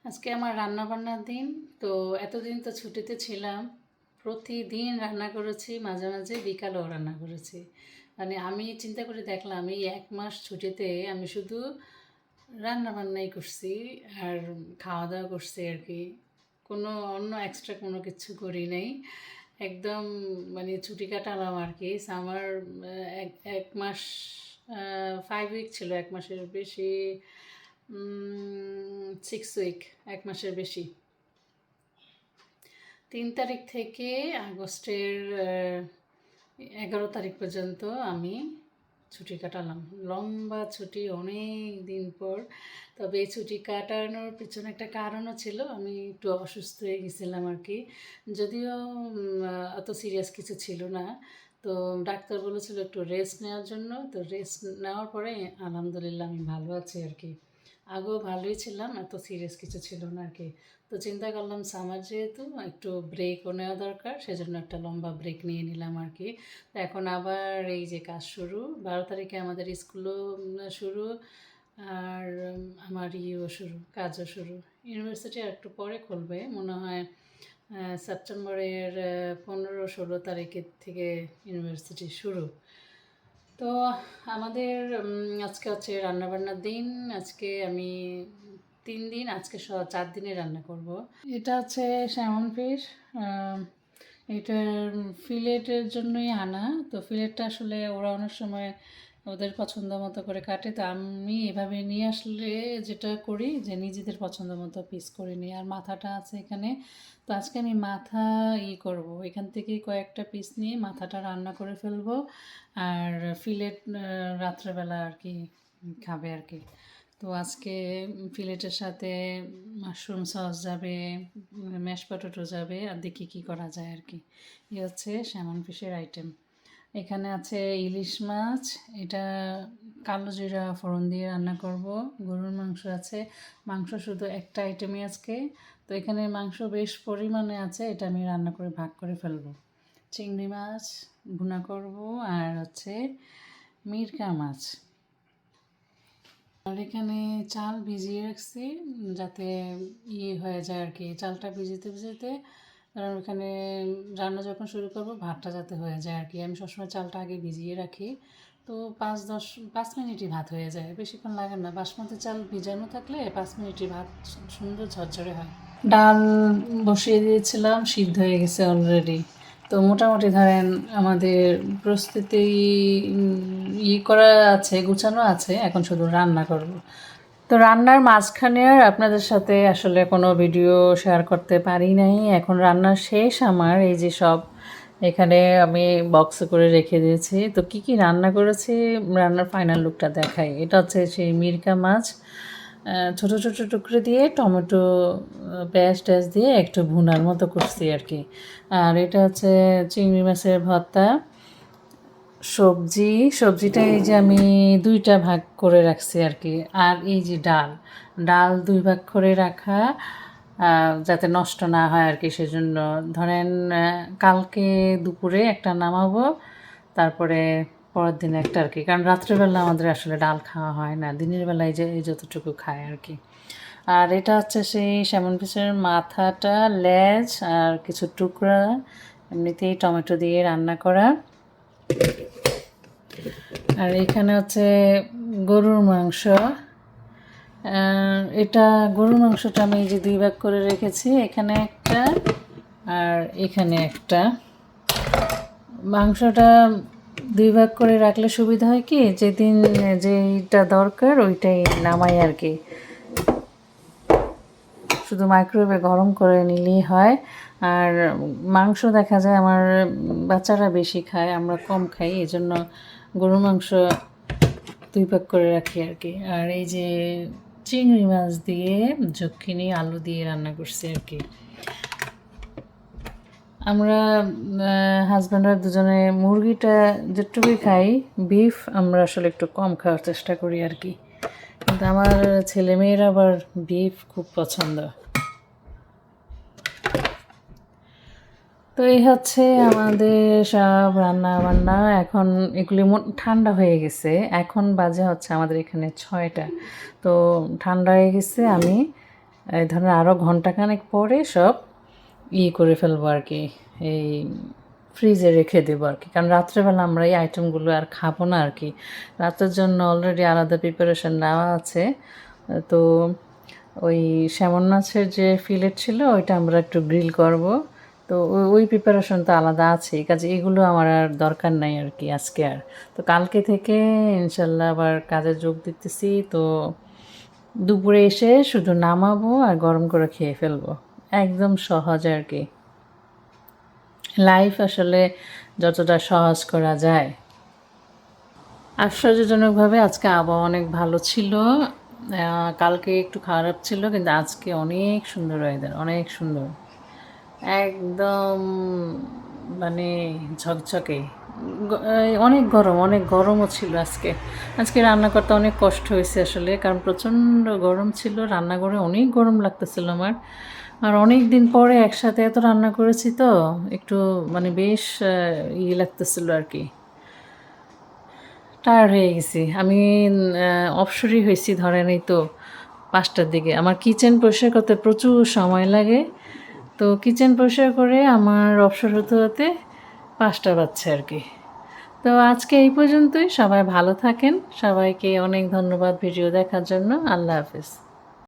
আজকে আমার রান্নাবান্নার দিন। তো এতদিন তো ছুটিতে ছিলাম, প্রতিদিন রান্না করেছি, মাঝে মাঝে বিকালেও রান্না করেছি। মানে আমি চিন্তা করে দেখলাম এই 1 মাস ছুটিতে আমি শুধু রান্নাবান্নাই করছি আর খাওয়া দাওয়া করছি আর কি। কোনো অন্য এক্সট্রা কোনো কিছু করি নাই। একদম মানে ছুটি কাটালাম আর কি। সামার এক এক মাস 5 উইক ছিল, 1 মাসের বেশি, 6 উইক, 1 মাসের বেশি। 3 তারিখ থেকে আগস্টের 11 তারিখ পর্যন্ত আমি ছুটি কাটালাম। লম্বা ছুটি, অনেক দিন পর। তবে এই ছুটি কাটানোর পিছনে একটা কারণও ছিল, আমি একটু অসুস্থ হয়ে গেছিলাম আর কি। যদিও অত সিরিয়াস কিছু ছিল না। তো ডাক্তার বলেছিল একটু রেস্ট নেওয়ার জন্য। তো রেস্ট নেওয়ার পরে আলহামদুলিল্লাহ আমি ভালো আছি আর কি। আগেও ভালোই ছিলাম, এত সিরিয়াস কিছু ছিল না আর কি। তো চিন্তা করলাম সামার যেহেতু একটু ব্রেকও নেওয়া দরকার, সেজন্য একটা লম্বা ব্রেক নিয়ে নিলাম আর কি। তো এখন আবার এই যে কাজ শুরু, 12 তারিখে আমাদের স্কুলও শুরু, আর আমার শুরু, কাজও শুরু। ইউনিভার্সিটি আর একটু পরে খুলবে মনে হয়, সেপ্টেম্বরের 15-16 তারিখের থেকে ইউনিভার্সিটি শুরু। তো আমাদের আজকে হচ্ছে রান্নাবান্নার দিন। আজকে আমি 3 দিন, আজকে 4 দিনে রান্না করব। এটা হচ্ছে স্যামন ফিশ। এটার ফিলেটের জন্যই আনা। তো ফিলেটটা আসলে ওরা অনেক সময় ওদের পছন্দ মতো করে কাটে। তো আমি এভাবে নিয়ে আসলে যেটা করি যে নিজেদের পছন্দ মতো পিস করে নিই। আর মাথাটা আছে এখানে। তো আজকে আমি মাথা করব, এখান থেকে কয়েকটা পিস নিয়ে মাথাটা রান্না করে ফেলবো। আর ফিলেট রাত্রেবেলা আর কি খাবে আর কি। তো আজকে ফিলেটের সাথে মাশরুম সস যাবে, ম্যাশ পটেটো যাবে, আর দেখি কী করা যায় আর কি। এই হচ্ছে স্যামন ফিশের আইটেম। এখানে আছে ইলিশ মাছ, এটা কালো জিরা ফোড়ন দিয়ে রান্না করব। গরুর মাংস আছে, মাংস শুধু একটা আইটেমই আজকে। তো এখানে মাংস বেশ পরিমাণে আছে, এটা আমি রান্না করে ভাগ করে ফেলবো। চিংড়ি মাছ ভুনা করব, আর হচ্ছে মিরকা মাছ। আর এখানে চাল ভিজিয়ে রাখছি যাতে হয়ে যায় আর কি। চালটা ভিজিতে ভিজিতে, কারণ ওখানে রান্না যখন শুরু করব ভাতটা যাতে হয়ে যায় আর কি। আমি সবসময় চালটা আগে ভিজিয়ে রাখি। তো 5-10 মিনিটই ভাত হয়ে যায়, বেশিক্ষণ লাগে না। বাসমতি চাল ভিজানো থাকলে 5 মিনিটই ভাত সুন্দর ঝরঝরে হয়। ডাল বসিয়ে দিয়েছিলাম, সিদ্ধ হয়ে গেছে অলরেডি। তো মোটামুটি ধরেন আমাদের প্রস্তুতি করা আছে, গুছানো আছে, এখন শুধু রান্না করব। তো রান্নার মাঝখানে আর আপনাদের সাথে আসলে কোনো ভিডিও শেয়ার করতে পারি নাই। এখন রান্না শেষ আমার, এই যে সব এখানে আমি বক্সে করে রেখে দিয়েছি। তো কি কি রান্না করেছি, রান্নার ফাইনাল লুকটা দেখাই। এটা হচ্ছে সেই মিরকা মাছ, ছোটো ছোটো টুকরো দিয়ে টমেটো পেঁয়াজ টেয়াজ দিয়ে একটু ভুনার মতো করছি আর কি। আর এটা হচ্ছে চিংড়ি মাছের ভর্তা। সবজিটা এই যে আমি 2টা ভাগ করে রাখছি আর কি। আর এই যে ডাল 2 ভাগ করে রাখা, যাতে নষ্ট না হয় আর কি। সেজন্য ধরেন কালকে দুপুরে একটা নামাবো, তারপরে পরের দিন একটা আর কি। কারণ রাত্রেবেলা আমাদের আসলে ডাল খাওয়া হয় না, দিনের বেলায় যে যতটুকু খায় আর কি। আর এটা হচ্ছে সেই স্যামন ফিশের মাথাটা, লেজ আর কিছু টুকরা এমনিতেই টমেটো দিয়ে রান্না করা। আর এখানে হচ্ছে গরুর মাংস। এটা গরুর মাংসটা আমি যে 2 ভাগ করে রেখেছি, এখানে একটা আর এখানে একটা। মাংসটা 2 ভাগ করে রাখলে সুবিধা হয় কি, যেদিন যেইটা দরকার ওইটাই নামাই আর কি। শুধু মাইক্রোওয়েভে গরম করে নিলেই হয়। আর মাংস দেখা যায় আমার বাচ্চারা বেশি খায়, আমরা কম খাই, এই জন্য গরুর মাংস 2 ভাগ করে রাখি আর কি। আর এই যে চিংড়ি মাছ দিয়ে জুকিনি আলু দিয়ে রান্না করছি আর কি। আমরা হাজব্যান্ডরা দুজনে মুরগিটা যেটুকুই খাই, বিফ আমরা আসলে একটু কম খাওয়ার চেষ্টা করি আর কি। কিন্তু আমার ছেলেমেয়েরা আবার বিফ খুব পছন্দ। তো এই হচ্ছে আমাদের সব রান্না বান্না। এখন এগুলি ঠান্ডা হয়ে গেছে, এখন বাজে হচ্ছে আমাদের এখানে 6টা। তো ঠান্ডা হয়ে গেছে, আমি এই ধরেন আরও ঘন্টাখানেক পরে সব করে ফেলবো আর কি, এই ফ্রিজে রেখে দেবো আর কি, কারণ রাত্রেবেলা আমরা এই আইটেমগুলো আর খাবো না আর কি। রাতের জন্য অলরেডি আলাদা প্রিপারেশন নেওয়া আছে। তো ওই স্যামন মাছের যে ফিলেট ছিল ওইটা আমরা একটু গ্রিল করব, তো ওই প্রিপারেশন তো আলাদা আছেই, কাজে এগুলো আমার আর দরকার নাই আর কি আজকে আর। তো কালকে থেকে ইনশাল্লাহ আবার কাজে যোগ দিতেছি। তো দুপুরে এসে শুধু নামাবো আর গরম করে খেয়ে ফেলবো, একদম সহজ আর কি। লাইফ আসলে যতটা সহজ করা যায়। আশ্চর্যজনকভাবে আজকে আবহাওয়া অনেক ভালো ছিল। কালকে একটু খারাপ ছিল, কিন্তু আজকে অনেক সুন্দর ওয়েদার, অনেক সুন্দর, একদম মানে ঝকঝকে। অনেক গরম, অনেক গরমও ছিল আজকে। আজকে রান্না করতে অনেক কষ্ট হয়েছে আসলে, কারণ প্রচণ্ড গরম ছিল, রান্নাঘরে অনেক গরম লাগতেছিল আমার। আর অনেক দিন পরে একসাথে এত রান্না করেছি, তো একটু মানে বেশ লাগতেছিল আর কি, টায়ার্ড হয়ে গেছি আমি। অবসরই হয়েছি ধরেন এই তো 5টার দিকে। আমার কিচেন পরিষ্কার করতে প্রচুর সময় লাগে, তো কিচেন পরিষ্কার করে আমার অবসর হতে হতে 5টা বাজছে আর কি। তো আজকে এই পর্যন্তই, সবাই ভালো থাকেন, সবাইকে অনেক ধন্যবাদ ভিডিও দেখার জন্য। আল্লাহ হাফেজ।